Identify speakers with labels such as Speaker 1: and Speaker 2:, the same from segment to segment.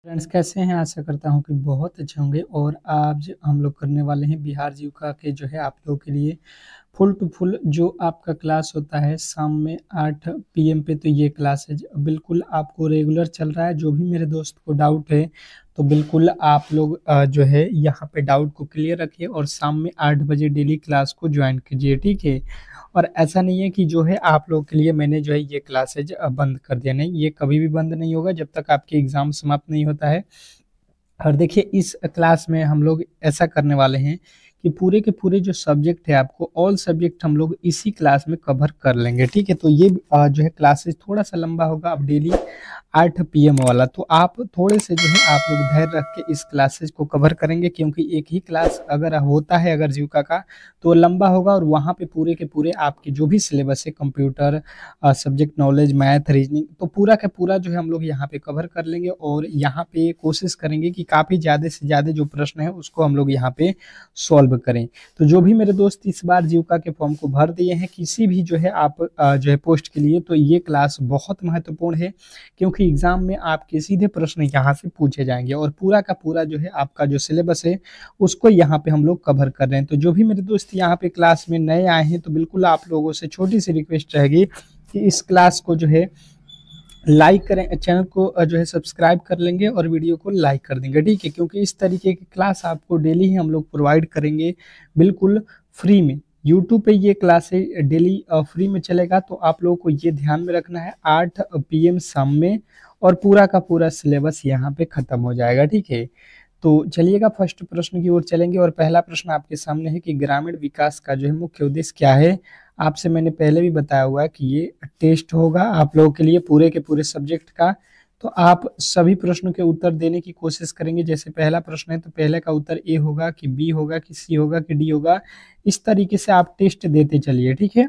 Speaker 1: Friends कैसे हैं। आशा करता हूं कि बहुत अच्छे होंगे। और आज हम लोग करने वाले हैं बिहार जीविका के जो है आप लोगों के लिए फुल टू फुल जो आपका क्लास होता है शाम में 8 PM पे। तो ये क्लास है बिल्कुल आपको रेगुलर चल रहा है। जो भी मेरे दोस्त को डाउट है तो बिल्कुल आप लोग जो है यहाँ पे डाउट को क्लियर रखिए और शाम में 8 बजे डेली क्लास को ज्वाइन कीजिए, ठीक है। और ऐसा नहीं है कि जो है आप लोग के लिए मैंने जो है ये क्लासेज बंद कर दिया, नहीं, ये कभी भी बंद नहीं होगा जब तक आपके एग्जाम समाप्त नहीं होता है। और देखिए इस क्लास में हम लोग ऐसा करने वाले हैं कि पूरे के पूरे जो सब्जेक्ट है आपको ऑल सब्जेक्ट हम लोग इसी क्लास में कवर कर लेंगे, ठीक है। तो ये जो है क्लासेस थोड़ा सा लंबा होगा अब डेली 8 PM वाला। तो आप थोड़े से जो है आप लोग धैर्य रख के इस क्लासेस को कवर करेंगे, क्योंकि एक ही क्लास अगर होता है अगर जीविका का तो लंबा होगा और वहाँ पे पूरे के पूरे आपके जो भी सिलेबस है computer subject knowledge math reasoning तो पूरा का पूरा जो है हम लोग यहाँ पे कवर कर लेंगे। और यहाँ पे कोशिश करेंगे कि काफ़ी ज़्यादा से ज़्यादा जो प्रश्न है उसको हम लोग यहाँ पे सॉल्व करें। तो जो भी मेरे दोस्त इस बार जीविका के फॉर्म को भर दिए हैं किसी भी जो है आप जो है पोस्ट के लिए, तो ये क्लास बहुत महत्वपूर्ण है, क्योंकि एग्जाम में आपके सीधे प्रश्न यहाँ से पूछे जाएंगे और पूरा का पूरा जो है आपका जो सिलेबस है उसको यहाँ पे हम लोग कवर कर रहे हैं। तो जो भी मेरे दोस्त यहाँ पे क्लास में नए आए हैं तो बिल्कुल आप लोगों से छोटी सी रिक्वेस्ट रहेगी कि इस क्लास को जो है लाइक करें, चैनल को जो है सब्सक्राइब कर लेंगे और वीडियो को लाइक कर देंगे, ठीक है। क्योंकि इस तरीके की क्लास आपको डेली ही हम लोग प्रोवाइड करेंगे बिल्कुल फ्री में। यूट्यूब पे ये क्लास है डेली फ्री में चलेगा। तो आप लोगों को ये ध्यान में रखना है 8 PM शाम में और पूरा का पूरा सिलेबस यहाँ पे खत्म हो जाएगा, ठीक है। तो चलिएगा फर्स्ट प्रश्न की ओर चलेंगे और पहला प्रश्न आपके सामने है कि ग्रामीण विकास का जो है मुख्य उद्देश्य क्या है। आपसे मैंने पहले भी बताया हुआ है कि ये टेस्ट होगा आप लोगों के लिए पूरे के पूरे सब्जेक्ट का। तो आप सभी प्रश्नों के उत्तर देने की कोशिश करेंगे। जैसे पहला प्रश्न है तो पहले का उत्तर ए होगा कि बी होगा कि सी होगा कि डी होगा, इस तरीके से आप टेस्ट देते चलिए, ठीक है।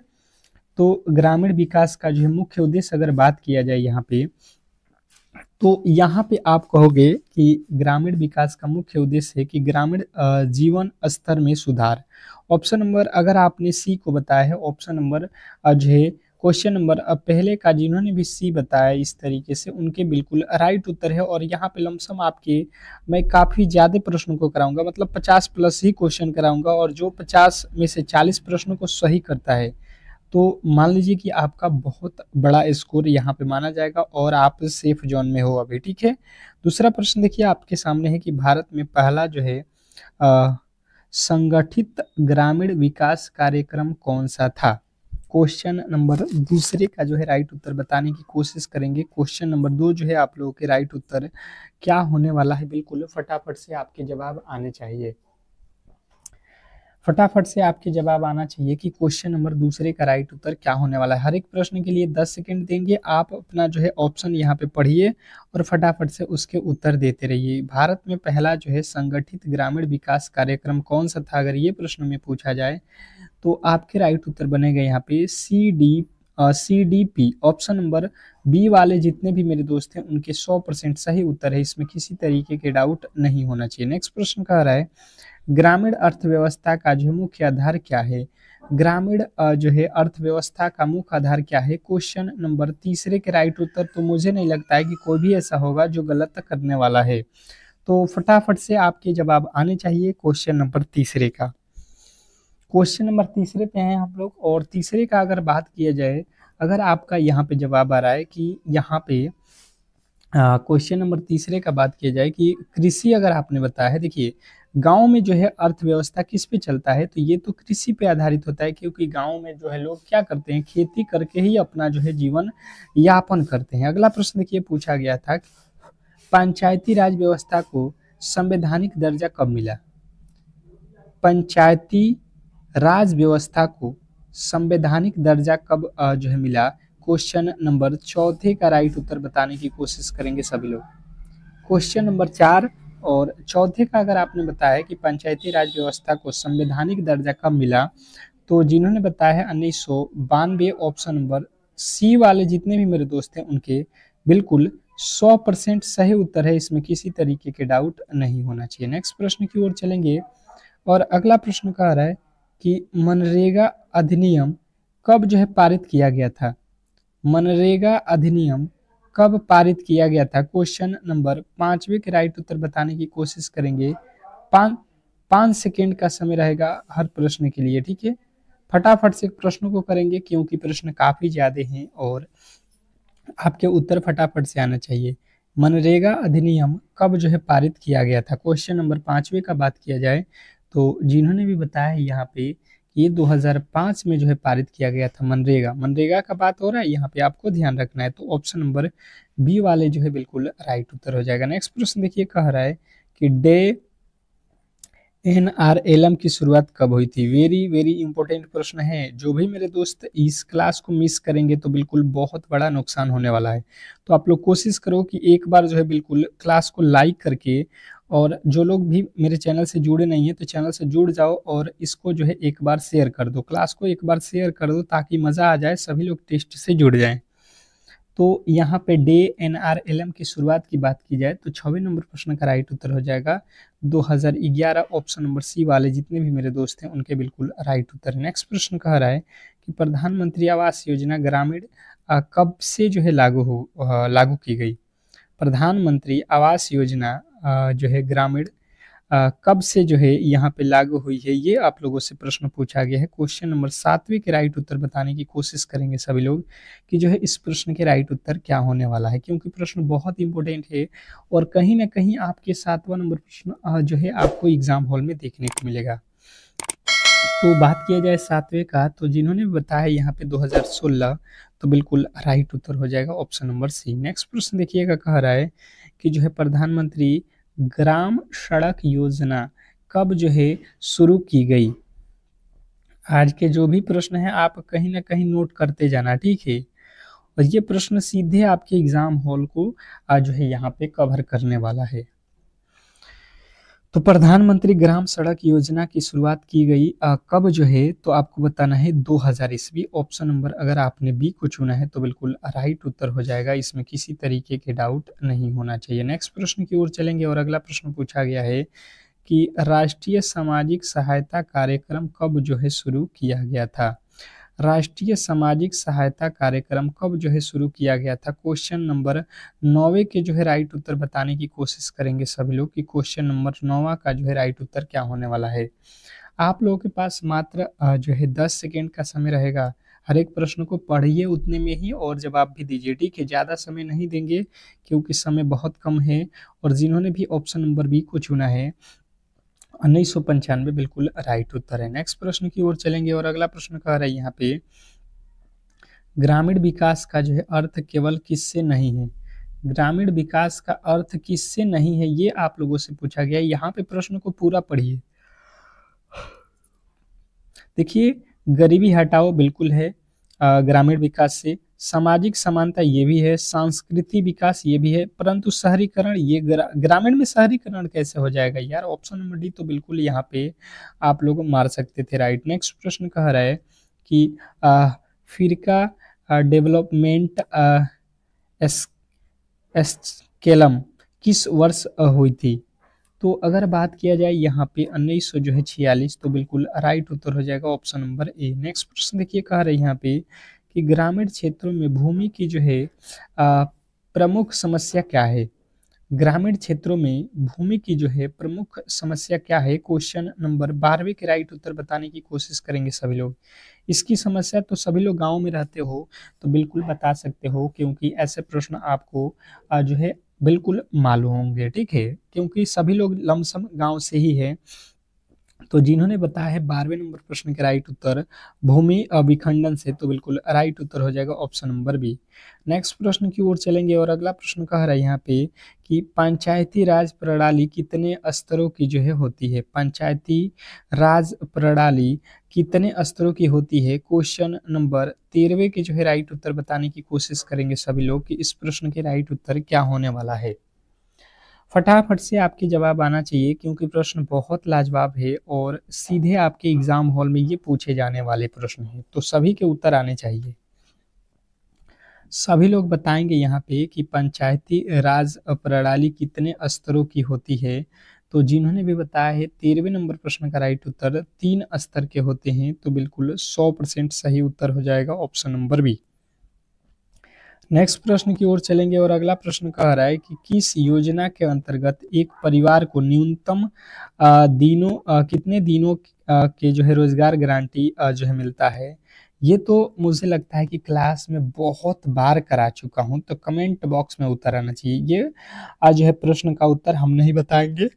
Speaker 1: तो ग्रामीण विकास का जो है मुख्य उद्देश्य अगर बात किया जाए यहाँ पे तो यहाँ पे आप कहोगे कि ग्रामीण विकास का मुख्य उद्देश्य है कि ग्रामीण जीवन स्तर में सुधार। ऑप्शन नंबर अगर आपने सी को बताया है, ऑप्शन नंबर जो है क्वेश्चन नंबर पहले का जिन्होंने भी सी बताया इस तरीके से उनके बिल्कुल राइट उत्तर है। और यहाँ पे लमसम आपके मैं काफ़ी ज़्यादा प्रश्नों को कराऊंगा, मतलब 50+ ही क्वेश्चन कराऊंगा और जो 50 में से 40 प्रश्नों को सही करता है तो मान लीजिए कि आपका बहुत बड़ा स्कोर यहाँ पे माना जाएगा और आप सेफ जोन में हो अभी, ठीक है। दूसरा प्रश्न देखिए आपके सामने है कि भारत में पहला जो है संगठित ग्रामीण विकास कार्यक्रम कौन सा था। क्वेश्चन नंबर दूसरे का जो है राइट उत्तर बताने की कोशिश करेंगे। क्वेश्चन नंबर 2 जो है आप लोगों के राइट उत्तर क्या होने वाला है, बिल्कुल फटाफट से आपके जवाब आने चाहिए। फटाफट से आपके जवाब आना चाहिए कि क्वेश्चन नंबर दूसरे का राइट उत्तर क्या होने वाला है। हर एक प्रश्न के लिए 10 सेकंड देंगे, आप अपना जो है ऑप्शन यहाँ पे पढ़िए और फटाफट से उसके उत्तर देते रहिए। भारत में पहला जो है संगठित ग्रामीण विकास कार्यक्रम कौन सा था, अगर ये प्रश्न में पूछा जाए तो आपके राइट उत्तर बनेगा यहाँ पे CDP। ऑप्शन नंबर बी वाले जितने भी मेरे दोस्त हैं उनके 100% सही उत्तर है, इसमें किसी तरीके के डाउट नहीं होना चाहिए। नेक्स्ट प्रश्न कह रहा है ग्रामीण अर्थव्यवस्था का जो मुख्य आधार क्या है। ग्रामीण जो है अर्थव्यवस्था का मुख्य आधार क्या है। क्वेश्चन नंबर तीसरे के राइट उत्तर तो मुझे नहीं लगता है कि कोई भी ऐसा होगा जो गलत करने वाला है। तो फटाफट से आपके जवाब आने चाहिए क्वेश्चन नंबर तीसरे का। क्वेश्चन नंबर तीसरे पे हैं हम लोग और तीसरे का अगर बात किया जाए, अगर आपका यहाँ पे जवाब आ रहा है कि यहाँ पे क्वेश्चन नंबर तीसरे का बात किया जाए कि कृषि अगर आपने बताया है, देखिए गांव में जो है अर्थव्यवस्था किस पे चलता है तो ये तो कृषि पे आधारित होता है, क्योंकि गांव में जो है लोग क्या करते हैं खेती करके ही अपना जो है जीवन यापन करते हैं। अगला प्रश्न देखिए पूछा गया था कि पंचायती राज व्यवस्था को संवैधानिक दर्जा कब मिला। पंचायती राज व्यवस्था को संवैधानिक दर्जा कब जो है मिला। क्वेश्चन नंबर चौथे का राइट उत्तर बताने की कोशिश करेंगे सभी लोग। क्वेश्चन नंबर 4 और चौथे का अगर आपने बताया कि पंचायती राज व्यवस्था को संवैधानिक दर्जा कब मिला तो जिन्होंने बताया है 1992। ऑप्शन नंबर सी वाले जितने भी मेरे दोस्त हैं उनके बिल्कुल 100% सही उत्तर है, इसमें किसी तरीके के डाउट नहीं होना चाहिए। नेक्स्ट प्रश्न की ओर चलेंगे और अगला प्रश्न कह रहा है कि मनरेगा अधिनियम कब जो है पारित किया गया था। मनरेगा अधिनियम कब पारित किया गया था? क्वेश्चन नंबर 5वें के राइट उत्तर बताने की कोशिश करेंगे। 5 सेकेंड का समय रहेगा हर प्रश्न के लिए, ठीक है। फटाफट से प्रश्नों को करेंगे क्योंकि प्रश्न काफी ज्यादा हैं और आपके उत्तर फटाफट से आना चाहिए। मनरेगा अधिनियम कब जो है पारित किया गया था? क्वेश्चन नंबर 5वें का बात किया जाए तो जिन्होंने भी बताया है यहाँ पे ये 2005 में जो है पारित किया गया था। मनरेगा मनरेगा का बात हो रहा है यहाँ पे, आपको ध्यान रखना है। तो ऑप्शन नंबर बी वाले जो है बिल्कुल राइट उत्तर हो जाएगा। नेक्स्ट प्रश्न देखिए, कह रहा है कि डे NRLM की शुरुआत कब हुई थी? वेरी वेरी इंपॉर्टेंट प्रश्न है। जो भी मेरे दोस्त इस क्लास को मिस करेंगे तो बिल्कुल बहुत बड़ा नुकसान होने वाला है। तो आप लोग कोशिश करो कि एक बार जो है बिल्कुल क्लास को लाइक करके, और जो लोग भी मेरे चैनल से जुड़े नहीं है तो चैनल से जुड़ जाओ और इसको जो है एक बार शेयर कर दो, क्लास को एक बार शेयर कर दो ताकि मज़ा आ जाए, सभी लोग टेस्ट से जुड़ जाएं। तो यहाँ पे डे NRLM की शुरुआत की बात की जाए तो 6वें नंबर प्रश्न का राइट उत्तर हो जाएगा 2011। ऑप्शन नंबर सी वाले जितने भी मेरे दोस्त हैं उनके बिल्कुल राइट उत्तर है। नेक्स्ट प्रश्न कह रहा है कि प्रधानमंत्री आवास योजना ग्रामीण कब से जो है लागू की गई? प्रधानमंत्री आवास योजना जो है ग्रामीण कब से जो है यहाँ पे लागू हुई है, ये आप लोगों से प्रश्न पूछा गया है। क्वेश्चन नंबर 7वें के राइट उत्तर बताने की कोशिश करेंगे सभी लोग कि जो है इस प्रश्न के राइट उत्तर क्या होने वाला है, क्योंकि प्रश्न बहुत इंपॉर्टेंट है और कहीं ना कहीं आपके 7वां नंबर प्रश्न जो है आपको एग्जाम हॉल में देखने को मिलेगा। तो बात किया जाए 7वें का तो जिन्होंने बताया यहाँ पे 2016, तो बिल्कुल राइट उत्तर हो जाएगा ऑप्शन नंबर सी। नेक्स्ट प्रश्न देखिएगा, कह रहा है कि जो है प्रधानमंत्री ग्राम सड़क योजना कब जो है शुरू की गई? आज के जो भी प्रश्न है आप कहीं ना कहीं नोट करते जाना, ठीक है। और ये प्रश्न सीधे आपके एग्जाम हॉल को जो है यहाँ पे कवर करने वाला है। तो प्रधानमंत्री ग्राम सड़क योजना की शुरुआत की गई कब जो है, तो आपको बताना है 2000 ईस्वी। ऑप्शन नंबर अगर आपने बी को चुना है तो बिल्कुल राइट उत्तर हो जाएगा, इसमें किसी तरीके के डाउट नहीं होना चाहिए। नेक्स्ट प्रश्न की ओर चलेंगे और अगला प्रश्न पूछा गया है कि राष्ट्रीय सामाजिक सहायता कार्यक्रम कब जो है शुरू किया गया था? राष्ट्रीय सामाजिक सहायता कार्यक्रम कब जो है शुरू किया गया था? क्वेश्चन नंबर 9वें के जो है राइट उत्तर बताने की कोशिश करेंगे सभी लोग कि क्वेश्चन नंबर 9वां का जो है राइट उत्तर क्या होने वाला है। आप लोगों के पास मात्र जो है 10 सेकेंड का समय रहेगा। हर एक प्रश्न को पढ़िए उतने में ही और जवाब भी दीजिए, ठीक है। ज़्यादा समय नहीं देंगे क्योंकि समय बहुत कम है। और जिन्होंने भी ऑप्शन नंबर बी को चुना है 1995 बिल्कुल राइट उत्तर है। नेक्स्ट प्रश्न की ओर चलेंगे और अगला प्रश्न कह रहा है यहाँ पे ग्रामीण विकास का जो है अर्थ केवल किससे नहीं है? ग्रामीण विकास का अर्थ किससे नहीं है, ये आप लोगों से पूछा गया है। यहाँ पे प्रश्न को पूरा पढ़िए। देखिए, गरीबी हटाओ बिल्कुल है ग्रामीण विकास से, सामाजिक समानता ये भी है, सांस्कृतिक विकास ये भी है, परंतु शहरीकरण ये ग्रामीण में शहरीकरण कैसे हो जाएगा यार? ऑप्शन नंबर डी तो बिल्कुल यहाँ पे आप लोग मार सकते थे राइट। नेक्स्ट प्रश्न कह रहा है कि फिरका डेवलपमेंट एस्केलम किस वर्ष हुई थी? तो अगर बात किया जाए यहाँ पे 1946, तो बिल्कुल राइट उत्तर हो जाएगा ऑप्शन नंबर ए। नेक्स्ट प्रश्न देखिए, कह रहे हैं यहाँ पे कि ग्रामीण क्षेत्रों में भूमि की जो है प्रमुख समस्या क्या है? ग्रामीण क्षेत्रों में भूमि की जो है प्रमुख समस्या क्या है? क्वेश्चन नंबर 12वें के राइट उत्तर बताने की कोशिश करेंगे सभी लोग। इसकी समस्या तो सभी लोग गांव में रहते हो तो बिल्कुल बता सकते हो, क्योंकि ऐसे प्रश्न आपको जो है बिल्कुल मालूम होंगे, ठीक है, क्योंकि सभी लोग लमसम गांव से ही है। तो जिन्होंने बताया है 12वें नंबर प्रश्न के राइट उत्तर भूमि अभिखंडन से, तो बिल्कुल राइट उत्तर हो जाएगा ऑप्शन नंबर बी। नेक्स्ट प्रश्न की ओर चलेंगे और अगला प्रश्न कह रहा है यहाँ पे कि पंचायती राज प्रणाली कितने स्तरों की जो है होती है? पंचायती राज प्रणाली कितने स्तरों की होती है? क्वेश्चन नंबर 13वें के जो है राइट उत्तर बताने की कोशिश करेंगे सभी लोग कि इस प्रश्न के राइट उत्तर क्या होने वाला है। फटाफट से आपके जवाब आना चाहिए क्योंकि प्रश्न बहुत लाजवाब है और सीधे आपके एग्जाम हॉल में ये पूछे जाने वाले प्रश्न हैं, तो सभी के उत्तर आने चाहिए। सभी लोग बताएंगे यहाँ पे कि पंचायती राज प्रणाली कितने स्तरों की होती है। तो जिन्होंने भी बताया है 13वें नंबर प्रश्न का राइट उत्तर 3 स्तर के होते हैं, तो बिल्कुल 100% सही उत्तर हो जाएगा ऑप्शन नंबर बी। नेक्स्ट प्रश्न की ओर चलेंगे और अगला प्रश्न कह रहा है कि किस योजना के अंतर्गत एक परिवार को न्यूनतम कितने दिनों के जो है रोजगार गारंटी जो है मिलता है। ये तो मुझे लगता है कि क्लास में बहुत बार करा चुका हूं, तो कमेंट बॉक्स में उत्तर आना चाहिए। ये आज जो है प्रश्न का उत्तर हम नहीं बताएंगे,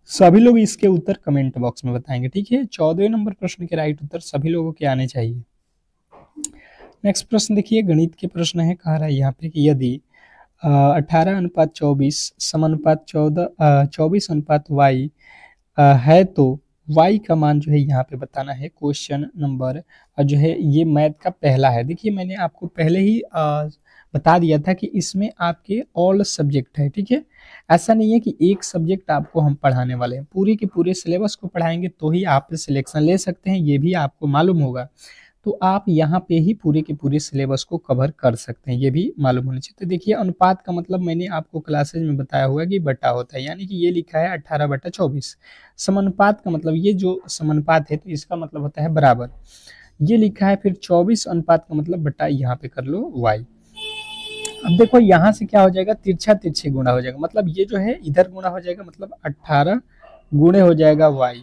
Speaker 1: सभी लोग इसके उत्तर कमेंट बॉक्स में बताएंगे, ठीक है। 14वें नंबर प्रश्न के राइट उत्तर सभी लोगों के आने चाहिए। नेक्स्ट प्रश्न देखिए, गणित के प्रश्न है, कह रहा है यहाँ पे कि यदि 18:24 समानुपात 24:y है तो y का मान जो है यहाँ पे बताना है। क्वेश्चन नंबर जो है ये मैथ का पहला है। देखिए मैंने आपको पहले ही बता दिया था कि इसमें आपके ऑल सब्जेक्ट है, ठीक है। ऐसा नहीं है कि एक सब्जेक्ट आपको हम पढ़ाने वाले हैं, पूरे के पूरे सिलेबस को पढ़ाएंगे तो ही आप सिलेक्शन ले सकते हैं, ये भी आपको मालूम होगा। तो आप यहाँ पे ही पूरे के पूरे सिलेबस को कवर कर सकते हैं, ये भी मालूम होना चाहिए। तो देखिए अनुपात का मतलब मैंने आपको क्लासेज में बताया हुआ कि बटा होता है, यानी कि ये लिखा है 18/24। समानुपात का मतलब ये जो समानुपात है तो इसका मतलब होता है बराबर। ये लिखा है फिर 24 अनुपात का मतलब बटा यहाँ पे कर लो y। अब देखो यहाँ से क्या हो जाएगा, तिरछा तिरछे गुणा हो जाएगा, मतलब ये जो है इधर गुणा हो जाएगा, मतलब 18 गुणे हो जाएगा y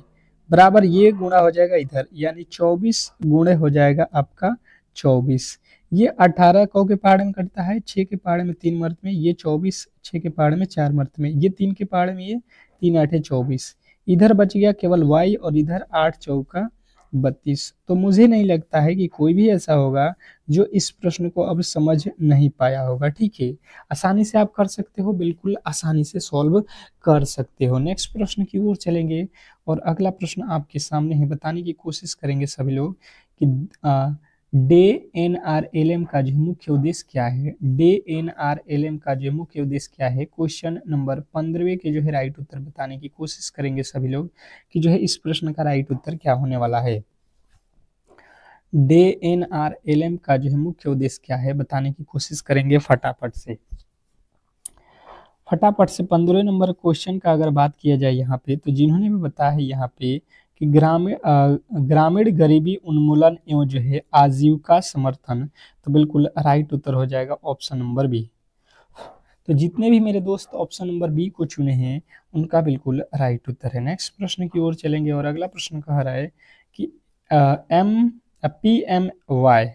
Speaker 1: बराबर ये गुणा हो जाएगा इधर, यानी 24 गुणे हो जाएगा आपका 24। ये 18 कौ के पहाड़े में कटता है, 6 के पहाड़े में 3 मर्त में, ये 24 6 के पहाड़े में 4 मर्त में, ये 3 के पहाड़े में, ये 3 8 24। इधर बच गया केवल y और इधर 8 चौका 32। तो मुझे नहीं लगता है कि कोई भी ऐसा होगा जो इस प्रश्न को अब समझ नहीं पाया होगा, ठीक है। आसानी से आप कर सकते हो, बिल्कुल आसानी से सॉल्व कर सकते हो। नेक्स्ट प्रश्न की ओर चलेंगे और अगला प्रश्न आपके सामने है, बताने की कोशिश करेंगे सभी लोग कि DNRLM का जो मुख्य उद्देश्य क्या है। DNRLM का जो मुख्य उद्देश्य क्या है, क्वेश्चन नंबर 15वें के जो है राइट उत्तर बताने की कोशिश करेंगे सभी लोग कि जो है इस प्रश्न का राइट उत्तर क्या होने वाला है। DNRLM का जो है मुख्य उद्देश्य क्या है बताने की कोशिश करेंगे फटाफट से। 15वें नंबर क्वेश्चन का अगर बात किया जाए यहाँ पे, तो जिन्होंने भी बताया है यहाँ पे कि ग्रामीण गरीबी उन्मूलन एवं जो है आजीविका समर्थन, तो बिल्कुल राइट उत्तर हो जाएगा ऑप्शन नंबर बी। तो जितने भी मेरे दोस्त ऑप्शन नंबर बी को चुने हैं उनका बिल्कुल राइट उत्तर है। नेक्स्ट प्रश्न की ओर चलेंगे और अगला प्रश्न कह रहा है कि PMAY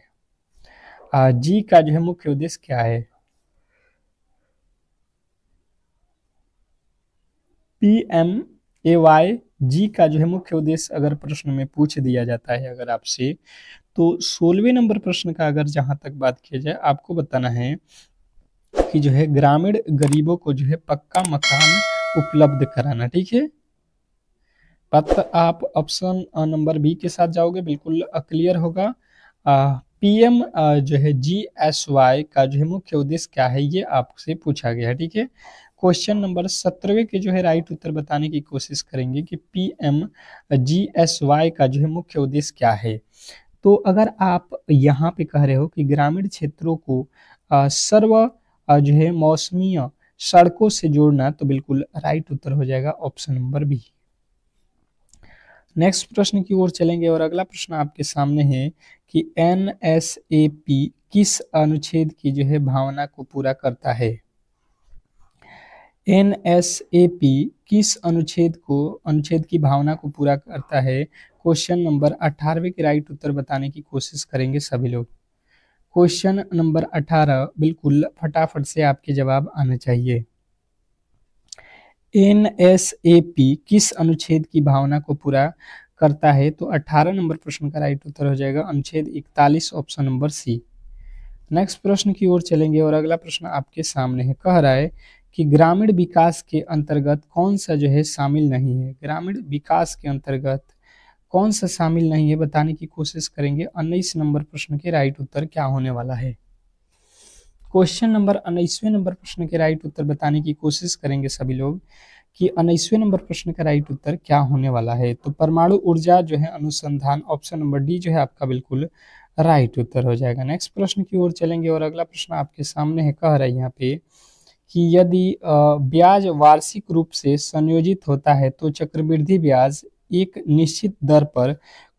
Speaker 1: जी का जो है मुख्य उद्देश्य क्या है। PMAY जी का जो है मुख्य उद्देश्य अगर प्रश्न में पूछ दिया जाता है अगर आपसे, तो 16वें नंबर प्रश्न का अगर जहां तक बात किया जाए, आपको बताना है कि जो है ग्रामीण गरीबों को जो है पक्का मकान उपलब्ध कराना, ठीक है। आप ऑप्शन नंबर बी के साथ जाओगे बिल्कुल क्लियर होगा। PM जो है GSY का जो है मुख्य उद्देश्य क्या है, ये आपसे पूछा गया है, ठीक है। क्वेश्चन नंबर 17वें के जो है राइट उत्तर बताने की कोशिश करेंगे कि PMGSY का जो है मुख्य उद्देश्य क्या है। तो अगर आप यहाँ पे कह रहे हो कि ग्रामीण क्षेत्रों को जो है मौसमीय सड़कों से जोड़ना, तो बिल्कुल राइट उत्तर हो जाएगा ऑप्शन नंबर बी। नेक्स्ट प्रश्न की ओर चलेंगे और अगला प्रश्न आपके सामने है कि NSAP किस अनुच्छेद की जो है भावना को पूरा करता है। NSAP किस अनुच्छेद की भावना को पूरा करता है। क्वेश्चन नंबर 18वें के राइट उत्तर बताने की कोशिश करेंगे सभी लोग। क्वेश्चन नंबर 18 बिल्कुल फटाफट से आपके जवाब आने चाहिए। NSAP किस अनुच्छेद की भावना को पूरा करता है, तो 18 नंबर प्रश्न का राइट उत्तर हो जाएगा अनुच्छेद 41 ऑप्शन नंबर सी। नेक्स्ट प्रश्न की ओर चलेंगे और अगला प्रश्न आपके सामने है, कह रहा है कि ग्रामीण विकास के अंतर्गत कौन सा जो है शामिल नहीं है। ग्रामीण विकास के अंतर्गत कौन सा शामिल नहीं है बताने की कोशिश करेंगे। 19 नंबर प्रश्न के राइट उत्तर क्या होने वाला है। क्वेश्चन नंबर 19वें नंबर प्रश्न के राइट उत्तर बताने की कोशिश करेंगे सभी लोग कि 19वें नंबर प्रश्न का राइट उत्तर क्या होने वाला है। तो परमाणु ऊर्जा जो है अनुसंधान, ऑप्शन नंबर डी जो है आपका बिल्कुल राइट उत्तर हो जाएगा। नेक्स्ट प्रश्न की ओर चलेंगे और अगला प्रश्न आपके सामने है, कह रहा है यहाँ पे कि यदि ब्याज वार्षिक रूप से संयोजित होता है तो चक्रवृद्धि ब्याज एक निश्चित दर पर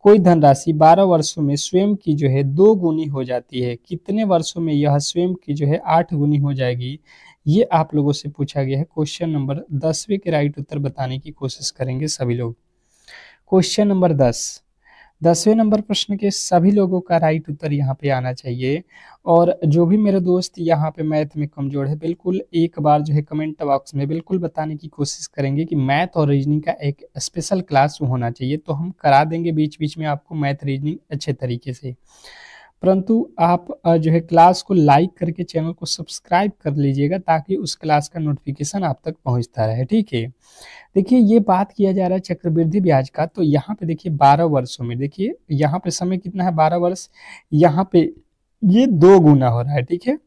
Speaker 1: कोई धनराशि 12 वर्षों में स्वयं की जो है 2 गुनी हो जाती है, कितने वर्षों में यह स्वयं की जो है 8 गुनी हो जाएगी? ये आप लोगों से पूछा गया है। क्वेश्चन नंबर 10वें के राइट उत्तर बताने की कोशिश करेंगे सभी लोग। क्वेश्चन नंबर 10वें नंबर प्रश्न के सभी लोगों का राइट उत्तर यहाँ पे आना चाहिए। और जो भी मेरे दोस्त यहाँ पे मैथ में कमजोर है, बिल्कुल एक बार जो है कमेंट बॉक्स में बिल्कुल बताने की कोशिश करेंगे कि मैथ और रीजनिंग का एक स्पेशल क्लास होना चाहिए, तो हम करा देंगे बीच बीच में आपको मैथ रीजनिंग अच्छे तरीके से। परंतु आप जो है क्लास को लाइक करके चैनल को सब्सक्राइब कर लीजिएगा, ताकि उस क्लास का नोटिफिकेशन आप तक पहुंचता रहे, ठीक है। देखिए, ये बात किया जा रहा है चक्रवृद्धि ब्याज का, तो यहाँ पे देखिए 12 वर्षों में, देखिए यहाँ पे समय कितना है 12 वर्ष, यहाँ पे ये 2 गुना हो रहा है, ठीक है,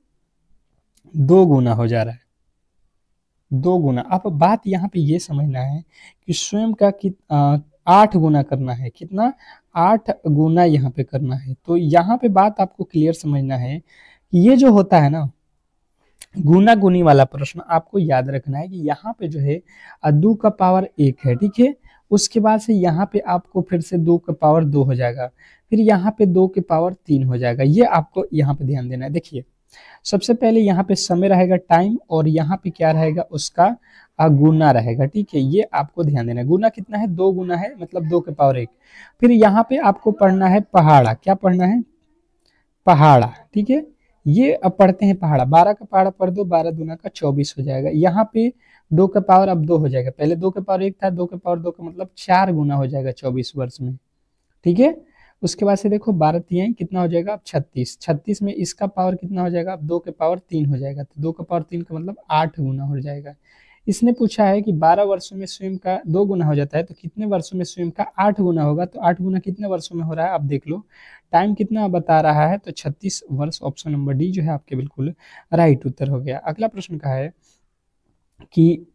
Speaker 1: 2 गुना हो जा रहा है, 2 गुना। अब बात यहाँ पे ये समझना है कि स्वयं का 8 गुना करना है, कितना 8 गुना यहाँ पे करना है। तो यहाँ पे बात आपको क्लियर समझना है कि ये जो होता है ना गुना गुनी वाला प्रश्न, आपको याद रखना है कि यहाँ पे जो है 2 का पावर 1 है, ठीक है। उसके बाद से यहाँ पे आपको फिर से 2 का पावर 2 हो जाएगा, फिर यहाँ पे 2 के पावर 3 हो जाएगा। ये आपको यहाँ पे ध्यान देना है। देखिए, सबसे पहले यहाँ पे समय रहेगा टाइम, और यहाँ पे क्या रहेगा उसका गुना रहेगा, ठीक है। ये आपको ध्यान देना है। गुना कितना है 2 गुना है, मतलब 2 के पावर 1। फिर यहाँ पे आपको पढ़ना है पहाड़ा, क्या पढ़ना है पहाड़ा, ठीक है। ये अब पढ़ते हैं पहाड़ा, 12 का पहाड़ा पढ़ दो, 12 दूना का 24 हो जाएगा। यहाँ पे 2 का पावर अब 2 हो जाएगा, पहले 2 के पावर 1 था, 2 के पावर 2 का मतलब 4 गुना हो जाएगा 24 वर्ष में, ठीक है। उसके बाद से देखो 12 तिहाई कितना हो जाएगा अब 36, 36 में इसका पावर कितना हो जाएगा अब 2 के पावर 3 हो जाएगा, तो 2 का पावर 3 का मतलब 8 गुना हो जाएगा। इसने पूछा है कि 12 वर्षों में स्वयं का 2 गुना हो जाता है, तो कितने वर्षों में स्वयं का 8 गुना होगा? तो 8 गुना कितने वर्षों में हो रहा है आप देख लो। टाइम कितना बता रहा है, तो 36 वर्ष। ऑप्शन नंबर डी जो है आपके बिल्कुल राइट उत्तर हो गया। अगला प्रश्न का है कि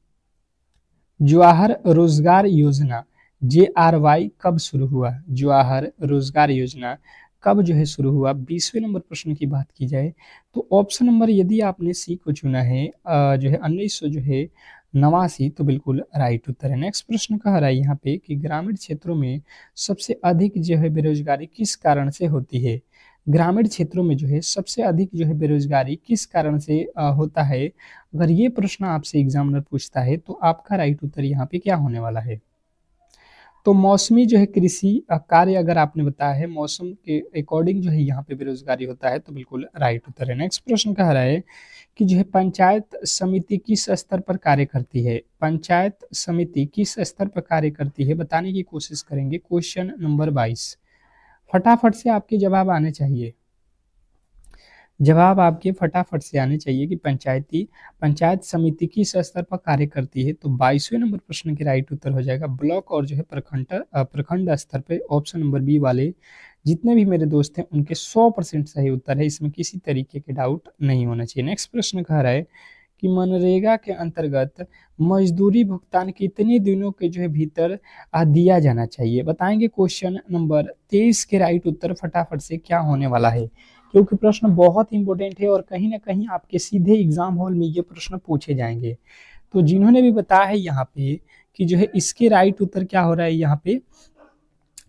Speaker 1: जवाहर रोजगार योजना JRY कब शुरू हुआ? जवाहर रोजगार योजना कब जो है शुरू हुआ? 20वें नंबर प्रश्न की बात की जाए तो ऑप्शन नंबर यदि आपने सी को चुना है जो है 1900 जो है 89, तो बिल्कुल राइट उत्तर है। नेक्स्ट प्रश्न कह रहा है यहाँ पे कि ग्रामीण क्षेत्रों में सबसे अधिक जो है बेरोजगारी किस कारण से होती है? ग्रामीण क्षेत्रों में जो है सबसे अधिक जो है बेरोजगारी किस कारण से होता है? अगर ये प्रश्न आपसे एग्जामिनर पूछता है तो आपका राइट उत्तर यहाँ पे क्या होने वाला है? तो मौसमी जो है कृषि कार्य अगर आपने बताया है, मौसम के अकॉर्डिंग जो है यहाँ पे बेरोजगारी होता है, तो बिल्कुल राइट उत्तर है। नेक्स्ट प्रश्न कह रहा है कि जो है पंचायत समिति किस स्तर पर कार्य करती है? पंचायत समिति किस स्तर पर कार्य करती है बताने की कोशिश करेंगे। क्वेश्चन नंबर 22, फटाफट से आपके जवाब आने चाहिए, जवाब आपके फटाफट से आने चाहिए कि पंचायत समिति किस स्तर पर कार्य करती है। तो 22वें नंबर प्रश्न के राइट उत्तर हो जाएगा ब्लॉक और जो है प्रखंड स्तर पे। ऑप्शन नंबर बी वाले जितने भी मेरे दोस्त हैं उनके 100% सही उत्तर है, इसमें किसी तरीके के डाउट नहीं होना चाहिए। नेक्स्ट प्रश्न कह रहा है कि मनरेगा के अंतर्गत मजदूरी भुगतान कितने दिनों के जो है भीतर दिया जाना चाहिए बताएंगे। क्वेश्चन नंबर 23 के राइट उत्तर फटाफट से क्या होने वाला है, क्योंकि प्रश्न बहुत इंपॉर्टेंट है और कहीं ना कहीं आपके सीधे एग्जाम हॉल में ये प्रश्न पूछे जाएंगे। तो जिन्होंने भी बताया है यहाँ पे कि जो है इसके राइट उत्तर क्या हो रहा है, यहाँ पे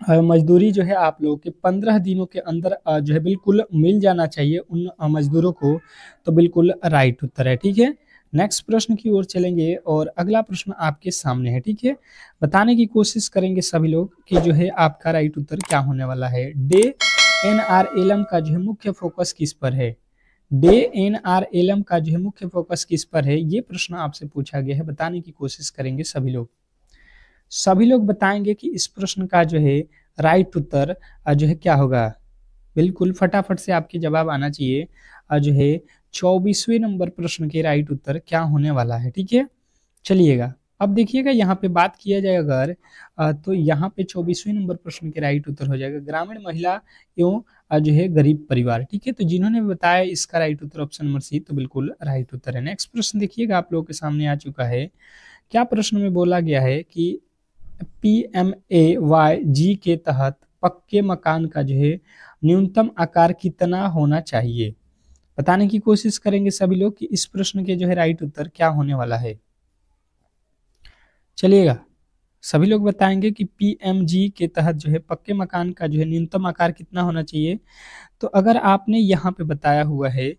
Speaker 1: मजदूरी जो है आप लोगों के 15 दिनों के अंदर जो है बिल्कुल मिल जाना चाहिए उन मजदूरों को, तो बिल्कुल राइट उत्तर है, ठीक है। नेक्स्ट प्रश्न की ओर चलेंगे और अगला प्रश्न आपके सामने है, ठीक है। बताने की कोशिश करेंगे सभी लोग कि जो है आपका राइट उत्तर क्या होने वाला है। डे NRLM का जो है मुख्य फोकस किस पर है? डे NRLM का जो है मुख्य फोकस किस पर है, ये प्रश्न आपसे पूछा गया है, बताने की कोशिश करेंगे सभी लोग। सभी लोग बताएंगे कि इस प्रश्न का जो है राइट उत्तर जो है क्या होगा। बिल्कुल फटाफट से आपके जवाब आना चाहिए। जो है 24वें नंबर प्रश्न के राइट उत्तर क्या होने वाला है, ठीक है। चलिएगा अब देखिएगा यहाँ पे बात किया जाए अगर तो यहाँ पे 24वें नंबर प्रश्न के राइट उत्तर हो जाएगा ग्रामीण महिला एवं जो है गरीब परिवार, ठीक है। तो जिन्होंने बताया इसका राइट उत्तर ऑप्शन नंबर सी, तो बिल्कुल राइट उत्तर है। नेक्स्ट प्रश्न देखिएगा आप लोगों के सामने आ चुका है। क्या प्रश्न में बोला गया है कि PMAYG के तहत पक्के मकान का जो है न्यूनतम आकार कितना होना चाहिए? बताने की कोशिश करेंगे सभी लोग कि इस प्रश्न के जो है राइट उत्तर क्या होने वाला है। चलिएगा सभी लोग बताएंगे कि पीएमजी के तहत जो है पक्के मकान का जो है न्यूनतम आकार कितना होना चाहिए। तो अगर आपने यहाँ पे बताया हुआ है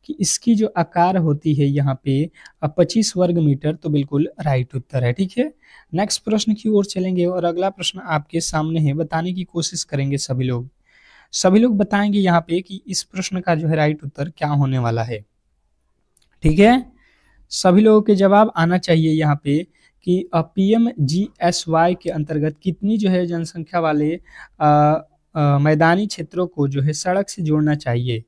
Speaker 1: कि इसकी जो आकार होती है यहाँ पे 25 वर्ग मीटर, तो बिल्कुल राइट उत्तर है। ठीक है, नेक्स्ट प्रश्न की ओर चलेंगे और अगला प्रश्न आपके सामने है, बताने की कोशिश करेंगे सभी लोग। सभी लोग बताएंगे यहाँ पे कि इस प्रश्न का जो है राइट उत्तर क्या होने वाला है। ठीक है, सभी लोगों के जवाब आना चाहिए यहाँ पे कि पीएमजीएसवाई के अंतर्गत कितनी जो है जनसंख्या वाले मैदानी क्षेत्रों को जो है सड़क से जोड़ना चाहिए।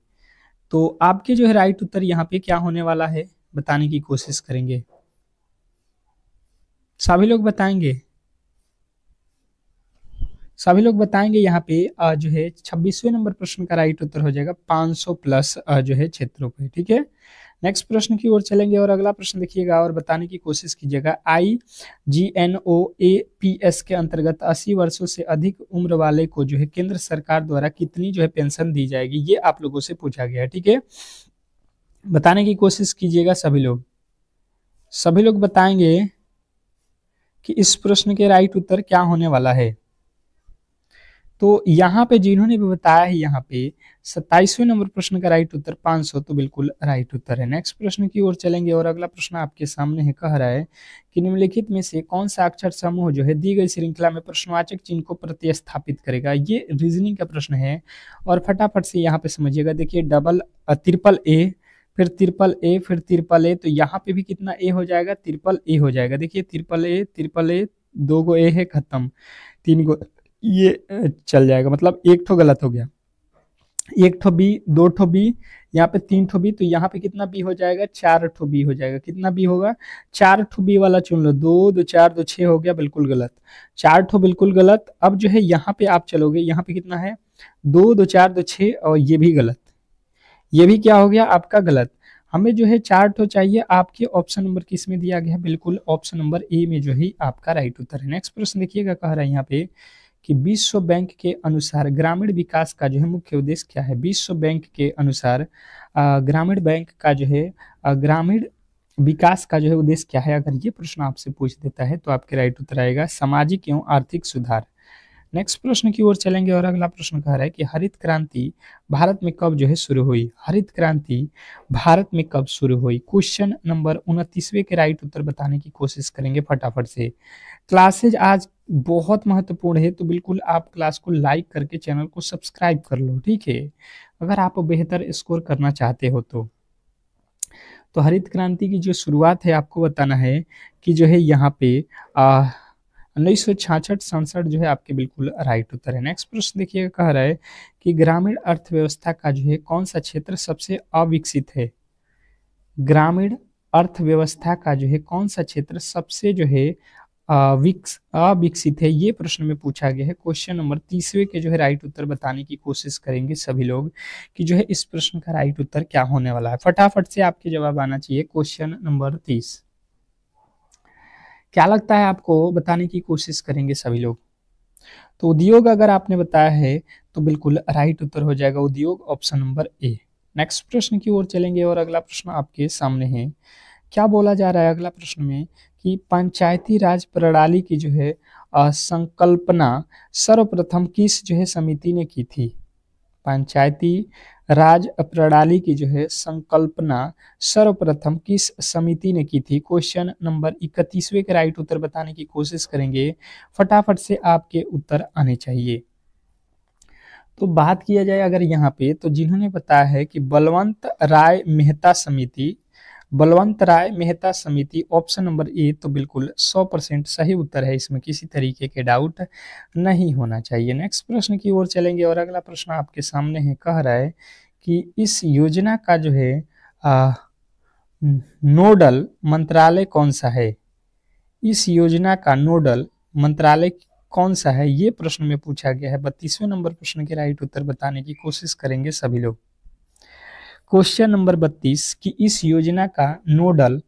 Speaker 1: तो आपके जो है राइट उत्तर यहाँ पे क्या होने वाला है, बताने की कोशिश करेंगे। सभी लोग बताएंगे, सभी लोग बताएंगे यहाँ पे जो है 26वें नंबर प्रश्न का राइट उत्तर हो जाएगा 500 प्लस जो है क्षेत्रों पे। ठीक है, नेक्स्ट प्रश्न की ओर चलेंगे और अगला प्रश्न देखिएगा और बताने की कोशिश कीजिएगा। IGNOAPS के अंतर्गत 80 वर्षों से अधिक उम्र वाले को जो है केंद्र सरकार द्वारा कितनी जो है पेंशन दी जाएगी, ये आप लोगों से पूछा गया है। ठीक है, बताने की कोशिश कीजिएगा सभी लोग। सभी लोग बताएंगे कि इस प्रश्न के राइट उत्तर क्या होने वाला है। तो यहाँ पे जिन्होंने भी बताया है यहाँ पे 27वें नंबर प्रश्न का राइट उत्तर 500, तो बिल्कुल राइट उत्तर है। नेक्स्ट प्रश्न की ओर चलेंगे और अगला प्रश्न आपके सामने है, कह रहा है कि निम्नलिखित में से कौन सा अक्षर समूह जो है दी गई श्रृंखला में प्रश्नवाचक चिन्ह को प्रतिस्थापित करेगा। ये रीजनिंग का प्रश्न है और फटाफट से यहाँ पे समझिएगा। देखिए ट्रिपल ए, फिर ट्रिपल ए, फिर ट्रिपल ए, तो यहाँ पे भी कितना ए हो जाएगा, ट्रिपल ए हो जाएगा। देखिए ट्रिपल ए, 2 गो ए है, खत्म, 3 गो ये चल जाएगा, मतलब एक ठो गलत हो गया, एक ठो बी, 2 ठो बी, यहाँ पे 3 ठो बी, तो यहाँ पे कितना बी हो जाएगा, 4 ठो बी हो जाएगा। कितना बी होगा, 4 ठो बी वाला चुन लो। 2 2 4 2 6 हो गया, बिल्कुल गलत, 4 ठो बिल्कुल गलत। अब जो है यहाँ पे आप चलोगे, यहाँ पे कितना है, 2 2 4 2 6, और ये भी गलत, ये भी क्या हो गया आपका गलत। हमें जो है 4 ठो चाहिए। आपके ऑप्शन नंबर किस में दिया गया है, बिल्कुल ऑप्शन नंबर ए में जो है आपका राइट उत्तर है। नेक्स्ट प्रश्न देखिएगा, कह रहा है यहाँ पे कि विश्व बैंक के अनुसार ग्रामीण विकास का जो है मुख्य उद्देश्य क्या है। विश्व बैंक के अनुसार ग्रामीण बैंक का जो है ग्रामीण विकास का जो है उद्देश्य क्या है। अगर ये प्रश्न आपसे पूछ देता है तो आपके राइट उत्तर आएगा सामाजिक एवं आर्थिक सुधार। नेक्स्ट प्रश्न की ओर चलेंगे और अगला प्रश्न कह रहा है कि हरित क्रांति भारत में कब जो है शुरू हुई। हरित क्रांति भारत में कब शुरू हुई। क्वेश्चन नंबर 29वें के राइट उत्तर बताने की कोशिश करेंगे फटाफट से। क्लासेज आज बहुत महत्वपूर्ण है, तो बिल्कुल आप क्लास को लाइक करके चैनल को सब्सक्राइब कर लो। ठीक है, अगर आप बेहतर स्कोर करना चाहते हो तो हरित क्रांति की जो शुरुआत है आपको बताना है कि जो है यहाँ पे 1966-67 जो है आपके बिल्कुल राइट उत्तर है। नेक्स्ट प्रश्न देखिएगा, कह रहा है कि ग्रामीण अर्थव्यवस्था का जो है कौन सा क्षेत्र सबसे अविकसित है। ग्रामीण अर्थव्यवस्था का जो है कौन सा क्षेत्र सबसे जो है अविकसित है, ये प्रश्न में पूछा गया है। क्वेश्चन नंबर 30वें के जो है राइट उत्तर बताने की कोशिश करेंगे सभी लोग कि जो है इस प्रश्न का राइट उत्तर क्या होने वाला है। फटाफट से आपके जवाब आना चाहिए। क्वेश्चन नंबर 30 क्या लगता है आपको, बताने की कोशिश करेंगे सभी लोग। तो उद्योग अगर आपने बताया है तो बिल्कुल राइट उत्तर हो जाएगा उद्योग, ऑप्शन नंबर ए। नेक्स्ट प्रश्न की ओर चलेंगे और अगला प्रश्न आपके सामने है। क्या बोला जा रहा है अगला प्रश्न में कि पंचायती राज प्रणाली की जो है संकल्पना सर्वप्रथम किस जो है समिति ने की थी। पंचायती राज प्रणाली की जो है संकल्पना सर्वप्रथम किस समिति ने की थी। क्वेश्चन नंबर 31वें के राइट उत्तर बताने की कोशिश करेंगे। फटाफट से आपके उत्तर आने चाहिए। तो बात किया जाए अगर यहाँ पे, तो जिन्होंने बताया है कि बलवंत राय मेहता समिति, बलवंत राय मेहता समिति, ऑप्शन नंबर ए, तो बिल्कुल 100% सही उत्तर है। इसमें किसी तरीके के डाउट नहीं होना चाहिए। नेक्स्ट प्रश्न की ओर चलेंगे और अगला प्रश्न आपके सामने है, कह रहा है कि इस योजना का जो है नोडल मंत्रालय कौन सा है। इस योजना का नोडल मंत्रालय कौन सा है, ये प्रश्न में पूछा गया है। 32वें नंबर प्रश्न के राइट उत्तर बताने की कोशिश करेंगे सभी लोग। क्वेश्चन नंबर 32 कि इस योजना का नोडल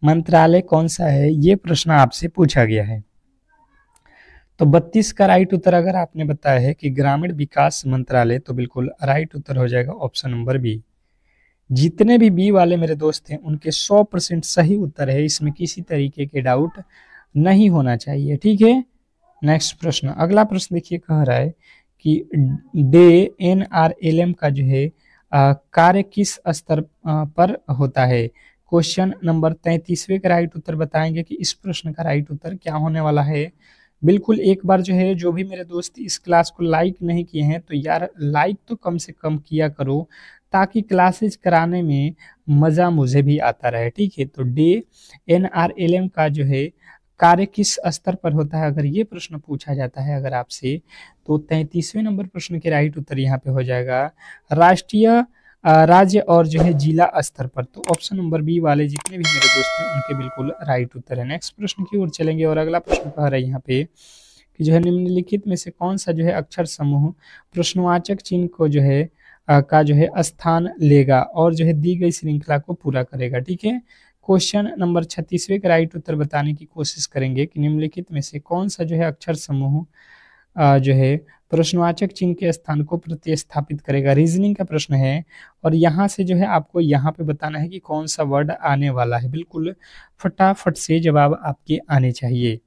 Speaker 1: मंत्रालय कौन सा है, ये प्रश्न आपसे पूछा गया है। तो 32 का राइट उत्तर अगर आपने बताया है कि ग्रामीण विकास मंत्रालय, तो बिल्कुल राइट उत्तर हो जाएगा ऑप्शन नंबर बी। जितने भी बी वाले मेरे दोस्त हैं उनके 100% सही उत्तर है। इसमें किसी तरीके के डाउट नहीं होना चाहिए। ठीक है, नेक्स्ट प्रश्न, अगला प्रश्न देखिए कह रहा है कि डे NRLM का जो है कार्य किस स्तर पर होता है। क्वेश्चन नंबर 33वें का राइट उत्तर बताएंगे कि इस प्रश्न का राइट उत्तर क्या होने वाला है। बिल्कुल एक बार जो है, जो भी मेरे दोस्त इस क्लास को लाइक नहीं किए हैं तो यार लाइक तो कम से कम किया करो, ताकि क्लासेज कराने में मज़ा मुझे भी आता रहे। ठीक है, तो डे NRLM का जो है कार्य किस स्तर पर होता है, अगर ये प्रश्न पूछा जाता है अगर आपसे, तो 33वें नंबर प्रश्न के राइट उत्तर यहाँ पे हो जाएगा राष्ट्रीय, राज्य और जो है जिला स्तर पर। तो ऑप्शन नंबर बी वाले जितने भी मेरे दोस्त हैं उनके बिल्कुल राइट उत्तर है। नेक्स्ट प्रश्न की ओर चलेंगे और अगला प्रश्न कह रहा है यहाँ पे कि जो है निम्नलिखित में से कौन सा जो है अक्षर समूह प्रश्नवाचक चिन्ह को जो है का जो है स्थान लेगा और जो है दी गई श्रृंखला को पूरा करेगा। ठीक है, क्वेश्चन नंबर 36वें का राइट उत्तर बताने की कोशिश करेंगे कि निम्नलिखित में से कौन सा जो है अक्षर समूह जो है प्रश्नवाचक चिन्ह के स्थान को प्रतिस्थापित करेगा। रीजनिंग का प्रश्न है और यहाँ से जो है आपको यहाँ पे बताना है कि कौन सा वर्ड आने वाला है। बिल्कुल फटाफट से जवाब आपके आने चाहिए।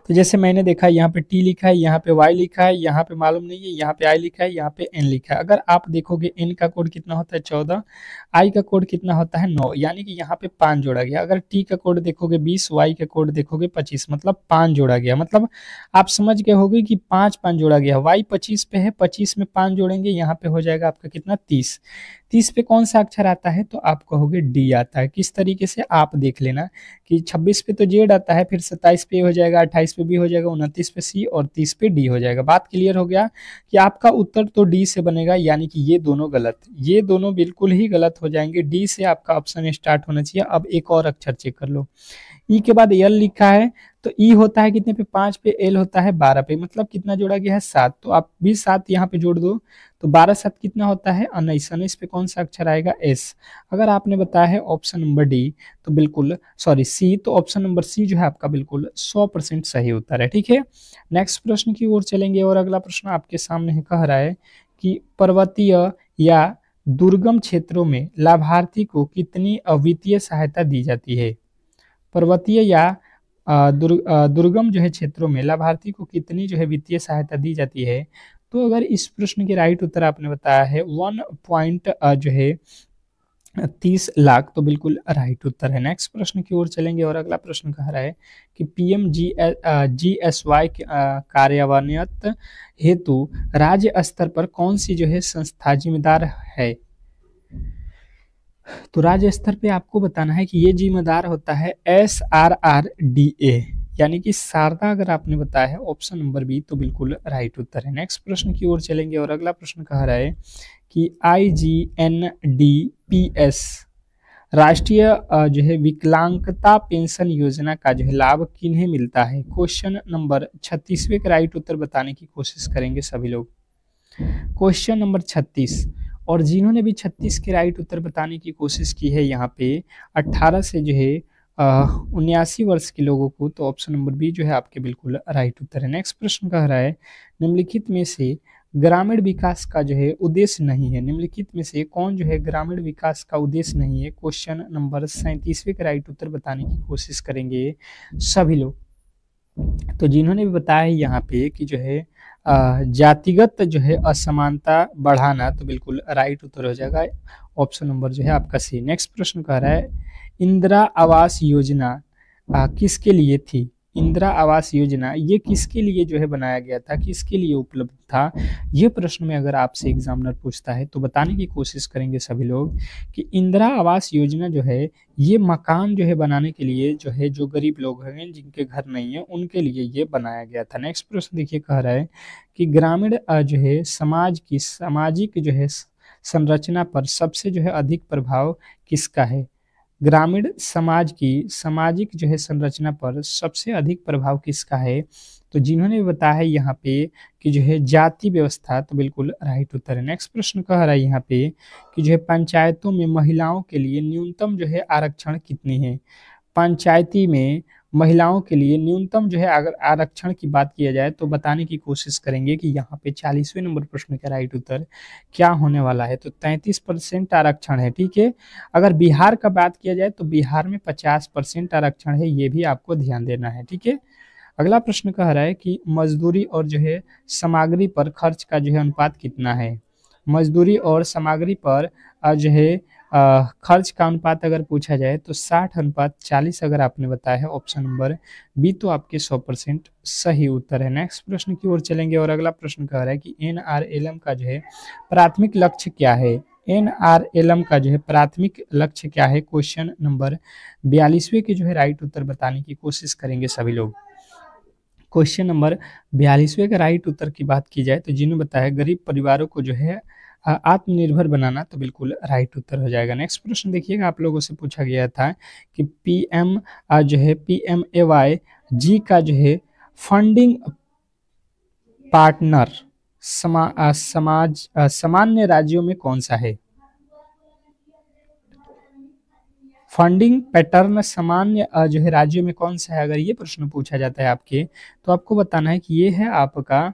Speaker 1: तो जैसे मैंने देखा यहाँ पे टी लिखा है, यहाँ पे वाई लिखा है, यहाँ पे मालूम नहीं है, यहाँ पे आई लिखा है, यहाँ पे एन लिखा है। अगर आप देखोगे एन का कोड कितना होता है 14, आई का कोड कितना होता है 9, यानी कि यहाँ पे 5 जोड़ा गया। अगर टी का कोड देखोगे 20, वाई का कोड देखोगे 25, मतलब 5 जोड़ा गया। मतलब आप समझ गए होगे कि 5 जोड़ा गया। वाई 25 पे है, 25 में 5 जोड़ेंगे, यहाँ पे हो जाएगा आपका कितना 30। 30 पे कौन सा अक्षर आता है, तो आप कहोगे डी आता है। किस तरीके से, आप देख लेना कि 26 पे तो जेड आता है, फिर 27 पे हो जाएगा, 28 पे भी हो जाएगा, 29 पे सी और 30 पे डी हो जाएगा। बात क्लियर हो गया कि आपका उत्तर तो डी से बनेगा, यानी कि ये दोनों गलत, ये दोनों बिल्कुल ही गलत हो जाएंगे। डी से आपका ऑप्शन स्टार्ट होना चाहिए। अब एक और अक्षर चेक कर लो, ई के बाद एल लिखा है, तो ई होता है कितने पे 5 पे, एल होता है 12 पे, मतलब कितना जोड़ा गया है 7। तो आप भी 7 यहाँ पे जोड़ दो, तो 12 7 कितना होता है 19। 19 पे कौन सा अक्षर आएगा, एस। अगर आपने बताया है ऑप्शन नंबर डी तो बिल्कुल सॉरी सी, तो ऑप्शन नंबर सी जो है आपका बिल्कुल 100% सही उत्तर है। ठीक है, नेक्स्ट प्रश्न की ओर चलेंगे और अगला प्रश्न आपके सामने है, कह रहा है कि पर्वतीय या दुर्गम क्षेत्रों में लाभार्थी को कितनी वित्तीय सहायता दी जाती है। पर्वतीय या दुर्गम जो है क्षेत्रों में लाभार्थी को कितनी जो है वित्तीय सहायता दी जाती है। तो अगर इस प्रश्न के राइट उत्तर आपने बताया है 1 पॉइंट जो है 30 लाख, तो बिल्कुल राइट उत्तर है। नेक्स्ट प्रश्न की ओर चलेंगे और अगला प्रश्न कह रहा है कि PMGSY कार्यान्वयन हेतु राज्य स्तर पर कौन सी जो है संस्था जिम्मेदार है। तो राज्य स्तर पे आपको बताना है कि ये जिम्मेदार होता है SRRDA, यानी कि शारदा। अगर आपने बताया है ऑप्शन नंबर बी तो बिल्कुल राइट उत्तर है। नेक्स्ट प्रश्न की ओर चलेंगे और अगला प्रश्न कह रहा है कि IGNDPS राष्ट्रीय जो है विकलांगता पेंशन योजना का जो है लाभ किन्हें मिलता है। क्वेश्चन नंबर 36वें का राइट उत्तर बताने की कोशिश करेंगे सभी लोग। क्वेश्चन नंबर 36, और जिन्होंने भी 36 के राइट उत्तर बताने की कोशिश की है यहाँ पे 18 से जो है 79 वर्ष के लोगों को, तो ऑप्शन नंबर बी जो है आपके बिल्कुल राइट उत्तर है। नेक्स्ट प्रश्न कह रहा है निम्नलिखित में से ग्रामीण विकास का जो है उद्देश्य नहीं है। निम्नलिखित में से कौन जो है ग्रामीण विकास का उद्देश्य नहीं है। क्वेश्चन नंबर 37वें का राइट उत्तर बताने की कोशिश करेंगे सभी लोग। तो जिन्होंने भी बताया है यहाँ पे कि जो है जातिगत जो है असमानता बढ़ाना, तो बिल्कुल राइट उत्तर हो जाएगा ऑप्शन नंबर जो है आपका सी। नेक्स्ट प्रश्न कह रहा है इंदिरा आवास योजना किसके लिए थी। इंदिरा आवास योजना ये किसके लिए जो है बनाया गया था, किसके लिए उपलब्ध था। ये प्रश्न में अगर आपसे एग्जामिनर पूछता है तो बताने की कोशिश करेंगे सभी लोग कि इंदिरा आवास योजना जो है ये मकान जो है बनाने के लिए जो है, जो गरीब लोग हैं जिनके घर नहीं है उनके लिए ये बनाया गया था। नेक्स्ट प्रश्न देखिए कह रहा है कि ग्रामीण जो है समाज की सामाजिक जो है संरचना पर सबसे जो है अधिक प्रभाव किसका है। ग्रामीण समाज की सामाजिक जो है संरचना पर सबसे अधिक प्रभाव किसका है। तो जिन्होंने बताया है यहाँ पे कि जो है जाति व्यवस्था, तो बिल्कुल राइट उत्तर है। नेक्स्ट प्रश्न कह रहा है यहाँ पे कि जो है पंचायतों में महिलाओं के लिए न्यूनतम जो है आरक्षण कितनी है। पंचायती में महिलाओं के लिए न्यूनतम जो है अगर आरक्षण की बात किया जाए तो बताने की कोशिश करेंगे कि यहाँ पे 40वें नंबर प्रश्न का राइट उत्तर क्या होने वाला है। तो 33% आरक्षण है। ठीक है, अगर बिहार का बात किया जाए तो बिहार में 50% आरक्षण है, ये भी आपको ध्यान देना है। ठीक है, अगला प्रश्न कह रहा है कि मजदूरी और जो है सामग्री पर खर्च का जो है अनुपात कितना है। मजदूरी और सामग्री पर जो है खर्च का अनुपात अगर पूछा जाए तो 60:40 अगर आपने बताया है ऑप्शन नंबर बी, तो आपके 100% सही उत्तर है। नेक्स्ट प्रश्न की ओर चलेंगे और अगला प्रश्न कह रहा है कि एनआरएलएम का जो है प्राथमिक लक्ष्य क्या है। एनआरएलएम का जो है प्राथमिक लक्ष्य क्या है, क्वेश्चन नंबर 42वें के जो है राइट उत्तर बताने की कोशिश करेंगे सभी लोग। क्वेश्चन नंबर 42वें का राइट उत्तर की बात की जाए तो जिन्होंने बताया गरीब परिवारों को जो है आत्मनिर्भर बनाना, तो बिल्कुल राइट उत्तर हो जाएगा। नेक्स्ट प्रश्न देखिएगा, आप लोगों से पूछा गया था कि पीएम जो है पीएमएवाई जी का जो है फंडिंग पार्टनर सामान्य राज्यों में कौन सा है। फंडिंग पैटर्न सामान्य जो है राज्यों में कौन सा है, अगर ये प्रश्न पूछा जाता है आपके, तो आपको बताना है कि ये है आपका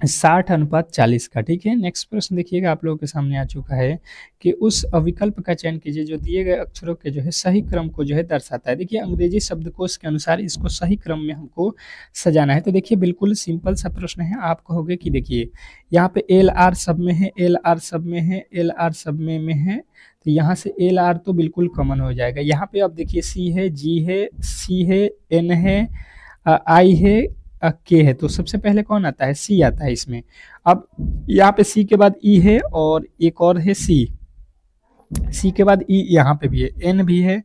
Speaker 1: 60:40 का। ठीक है, नेक्स्ट प्रश्न देखिएगा, आप लोगों के सामने आ चुका है कि उस विकल्प का चयन कीजिए जो दिए गए अक्षरों के जो है सही क्रम को जो है दर्शाता है। देखिए अंग्रेजी शब्दकोश के अनुसार इसको सही क्रम में हमको सजाना है। तो देखिए बिल्कुल सिंपल सा प्रश्न है। आप कहोगे कि देखिए यहाँ पे एल आर सब में है, एल आर सब में है, एल आर सब में है, तो यहाँ से एल आर तो बिल्कुल कॉमन हो जाएगा। यहाँ पे अब देखिए सी है, जी है, सी है, एन है, आई है, के है, तो सबसे पहले कौन आता है, सी आता है इसमें। अब यहाँ पे सी के बाद ई है और एक और है सी, सी के बाद ई यहाँ पे भी है, एन भी है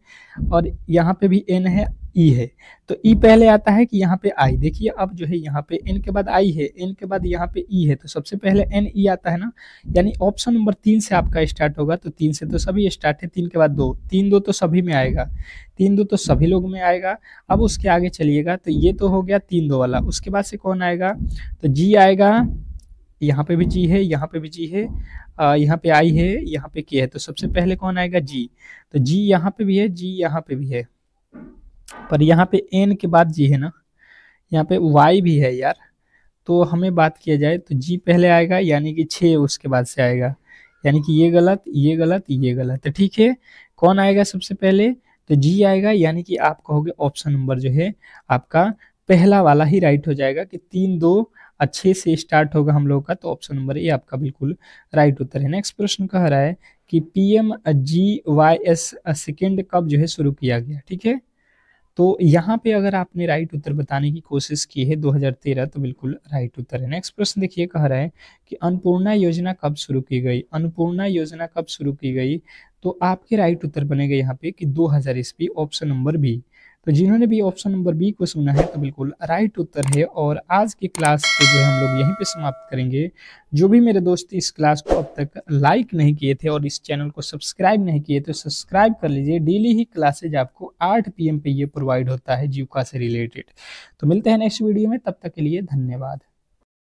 Speaker 1: और यहाँ पे भी एन है, ई है, तो ई पहले आता है कि यहाँ पे आई। देखिए अब जो है यहाँ पे एन के बाद आई है, एन के बाद यहाँ पे ई है, तो सबसे पहले एन ई आता है ना, यानी ऑप्शन नंबर 3 से आपका स्टार्ट होगा। तो 3 से तो सभी स्टार्ट है, 3 के बाद 2, 3 2 तो सभी में आएगा, 3 2 तो सभी लोग में आएगा। अब उसके आगे चलिएगा तो ये तो हो गया 3 2 वाला, उसके बाद से कौन आएगा, तो जी आएगा, यहाँ पे भी जी है, यहाँ पे भी जी है, यहाँ पे आई है, यहाँ पे के है, तो सबसे पहले कौन आएगा, जी। तो जी यहाँ पे भी है, जी यहाँ पे भी है, पर यहाँ पे एन के बाद जी है ना, यहाँ पे वाई भी है यार, तो हमें बात किया जाए तो जी पहले आएगा, यानी कि 6 उसके बाद से आएगा, यानी कि ये गलत, ये गलत, ये गलत, तो ठीक है कौन आएगा सबसे पहले, तो जी आएगा, यानी कि आप कहोगे ऑप्शन नंबर जो है आपका पहला वाला ही राइट हो जाएगा कि 3 2 अच्छे से स्टार्ट होगा हम लोग का, तो ऑप्शन नंबर ए आपका बिल्कुल राइट उत्तर है। नेक्स्ट प्रश्न कह रहा है कि PMGYS सेकेंड कब जो है शुरू किया गया। ठीक है, तो यहाँ पे अगर आपने राइट उत्तर बताने की कोशिश की है 2013, तो बिल्कुल राइट उत्तर है। नेक्स्ट प्रश्न देखिए, कह रहा है कि अन्नपूर्णा योजना कब शुरू की गई। अन्नपूर्णा योजना कब शुरू की गई, तो आपके राइट उत्तर बनेगा यहाँ पे कि 2000 ईस्वी, ऑप्शन नंबर बी। तो जिन्होंने भी ऑप्शन नंबर बी को सुना है तो बिल्कुल राइट उत्तर है। और आज की क्लास को जो है हम लोग यहीं पे समाप्त करेंगे। जो भी मेरे दोस्त इस क्लास को अब तक लाइक नहीं किए थे और इस चैनल को सब्सक्राइब नहीं किए तो सब्सक्राइब कर लीजिए। डेली ही क्लासेज आपको 8 PM पे ये प्रोवाइड होता है जीविका से रिलेटेड। तो मिलते हैं नेक्स्ट वीडियो में, तब तक के लिए धन्यवाद।